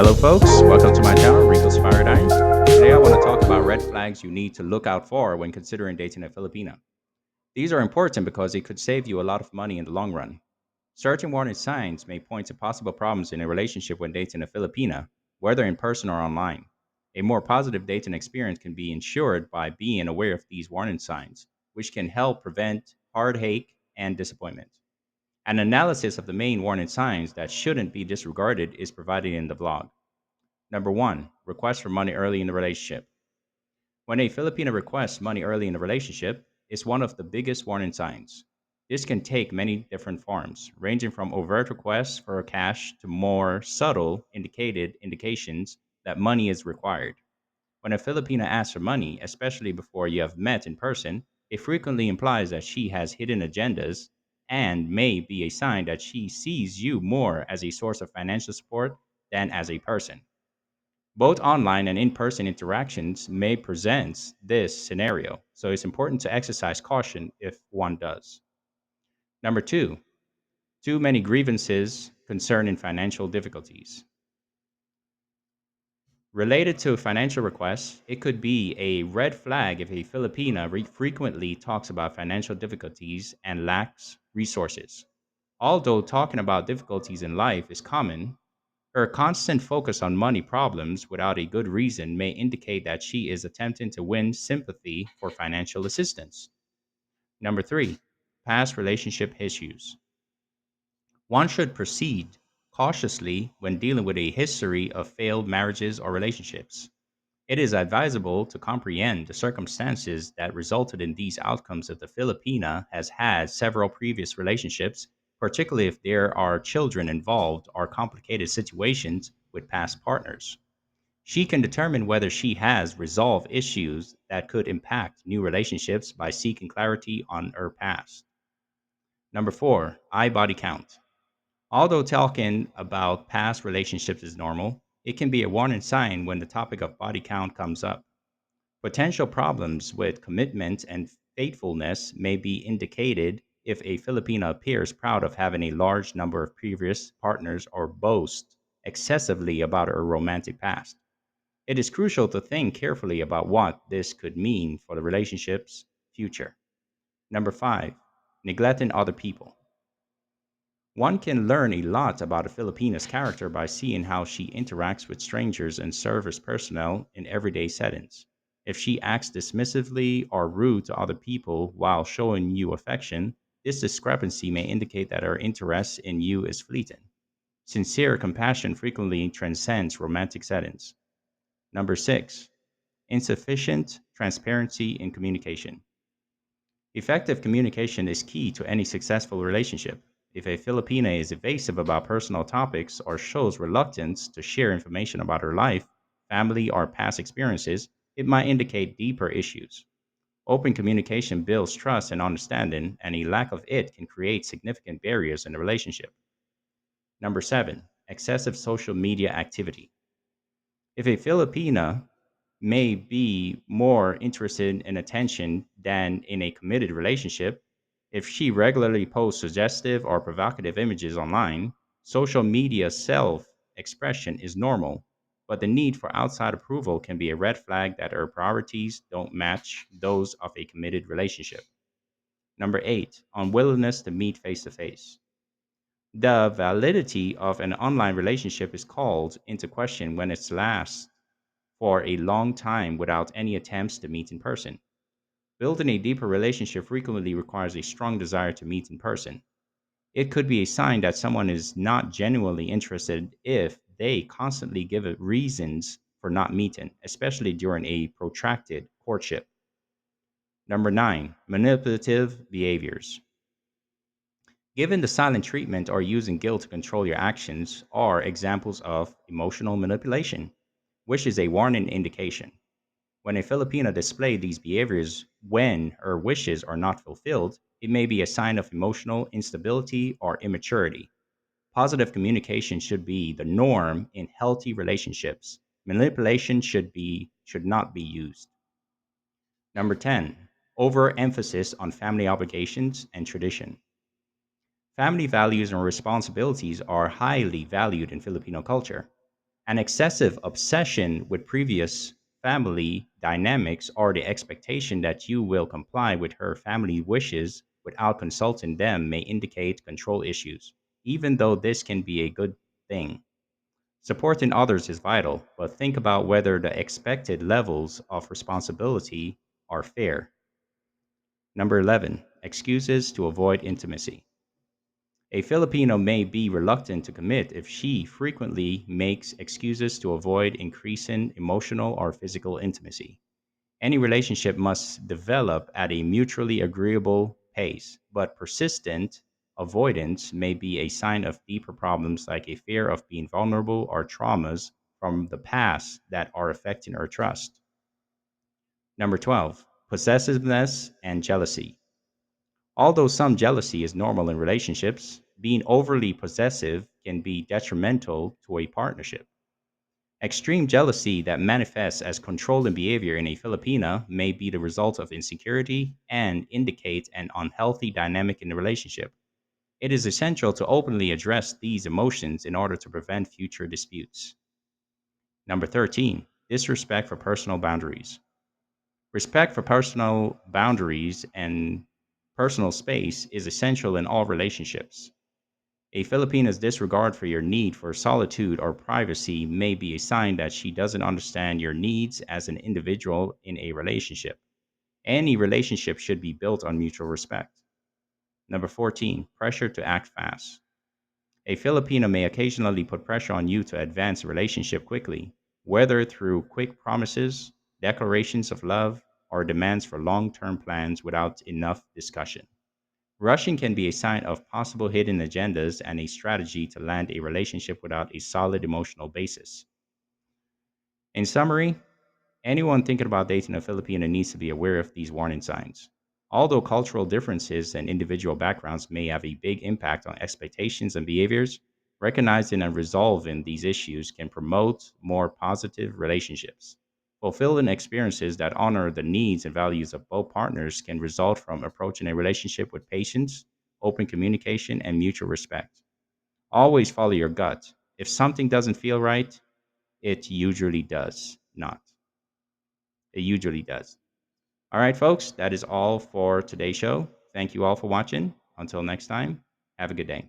Hello, folks. Welcome to my channel, Rico's Paradigm. Today, I want to talk about red flags you need to look out for when considering dating a Filipina. These are important because it could save you a lot of money in the long run. Certain warning signs may point to possible problems in a relationship when dating a Filipina, whether in person or online. A more positive dating experience can be ensured by being aware of these warning signs, which can help prevent heartache and disappointment. An analysis of the main warning signs that shouldn't be disregarded is provided in the blog. Number one, request for money early in the relationship. When a Filipino requests money early in the relationship, it's one of the biggest warning signs. This can take many different forms, ranging from overt requests for cash to more subtle indicated indications that money is required. When a Filipina asks for money, especially before you have met in person, it frequently implies that she has hidden agendas and may be a sign that she sees you more as a source of financial support than as a person. Both online and in person interactions may present this scenario, so it's important to exercise caution if one does. Number two, too many grievances concerning financial difficulties. Related to financial requests, it could be a red flag if a Filipina frequently talks about financial difficulties and lacks resources. Although talking about difficulties in life is common, her constant focus on money problems without a good reason may indicate that she is attempting to win sympathy for financial assistance. Number three, past relationship issues. One should proceed cautiously when dealing with a history of failed marriages or relationships. It is advisable to comprehend the circumstances that resulted in these outcomes if the Filipina has had several previous relationships, particularly if there are children involved or complicated situations with past partners. She can determine whether she has resolved issues that could impact new relationships by seeking clarity on her past. Number four, eye body count. Although talking about past relationships is normal, it can be a warning sign when the topic of body count comes up. Potential problems with commitment and faithfulness may be indicated if a Filipina appears proud of having a large number of previous partners or boasts excessively about her romantic past. It is crucial to think carefully about what this could mean for the relationship's future. Number five, neglecting other people. One can learn a lot about a Filipina's character by seeing how she interacts with strangers and service personnel in everyday settings. If she acts dismissively or rude to other people while showing you affection, this discrepancy may indicate that her interest in you is fleeting. Sincere compassion frequently transcends romantic settings. Number six, insufficient transparency in communication. Effective communication is key to any successful relationship. If a Filipina is evasive about personal topics or shows reluctance to share information about her life, family, or past experiences, it might indicate deeper issues. Open communication builds trust and understanding, and a lack of it can create significant barriers in the relationship. Number seven, excessive social media activity. If a Filipina may be more interested in attention than in a committed relationship, if she regularly posts suggestive or provocative images online, social media self expression is normal, but the need for outside approval can be a red flag that her priorities don't match those of a committed relationship. Number eight, unwillingness to meet face to face. The validity of an online relationship is called into question when it lasts for a long time without any attempts to meet in person. Building a deeper relationship frequently requires a strong desire to meet in person. It could be a sign that someone is not genuinely interested if they constantly give it reasons for not meeting, especially during a protracted courtship. Number nine, manipulative behaviors. Given the silent treatment or using guilt to control your actions are examples of emotional manipulation, which is a warning indication. When a Filipino displays these behaviors when her wishes are not fulfilled, it may be a sign of emotional instability or immaturity. Positive communication should be the norm in healthy relationships. Manipulation should not be used. Number 10, overemphasis on family obligations and tradition. Family values and responsibilities are highly valued in Filipino culture. An excessive obsession with previous family dynamics or the expectation that you will comply with her family wishes without consulting them may indicate control issues, even though this can be a good thing. Supporting others is vital, but think about whether the expected levels of responsibility are fair. Number 11, excuses to avoid intimacy. A Filipino may be reluctant to commit if she frequently makes excuses to avoid increasing emotional or physical intimacy. Any relationship must develop at a mutually agreeable pace, but persistent avoidance may be a sign of deeper problems like a fear of being vulnerable or traumas from the past that are affecting her trust. Number 12, possessiveness and jealousy. Although some jealousy is normal in relationships, being overly possessive can be detrimental to a partnership. Extreme jealousy that manifests as controlling behavior in a Filipina may be the result of insecurity and indicate an unhealthy dynamic in the relationship. It is essential to openly address these emotions in order to prevent future disputes. Number 13, disrespect for personal boundaries. Respect for personal boundaries and personal space is essential in all relationships. A Filipina's disregard for your need for solitude or privacy may be a sign that she doesn't understand your needs as an individual in a relationship. Any relationship should be built on mutual respect. Number 14, pressure to act fast. A Filipino may occasionally put pressure on you to advance a relationship quickly, whether through quick promises, declarations of love, or demands for long term plans without enough discussion. Rushing can be a sign of possible hidden agendas and a strategy to land a relationship without a solid emotional basis. In summary, anyone thinking about dating a Filipino needs to be aware of these warning signs. Although cultural differences and individual backgrounds may have a big impact on expectations and behaviors, recognizing and resolving these issues can promote more positive relationships. Fulfilling experiences that honor the needs and values of both partners can result from approaching a relationship with patience, open communication, and mutual respect. Always follow your gut. If something doesn't feel right, it usually does not. It usually does. All right, folks, that is all for today's show. Thank you all for watching. Until next time, have a good day.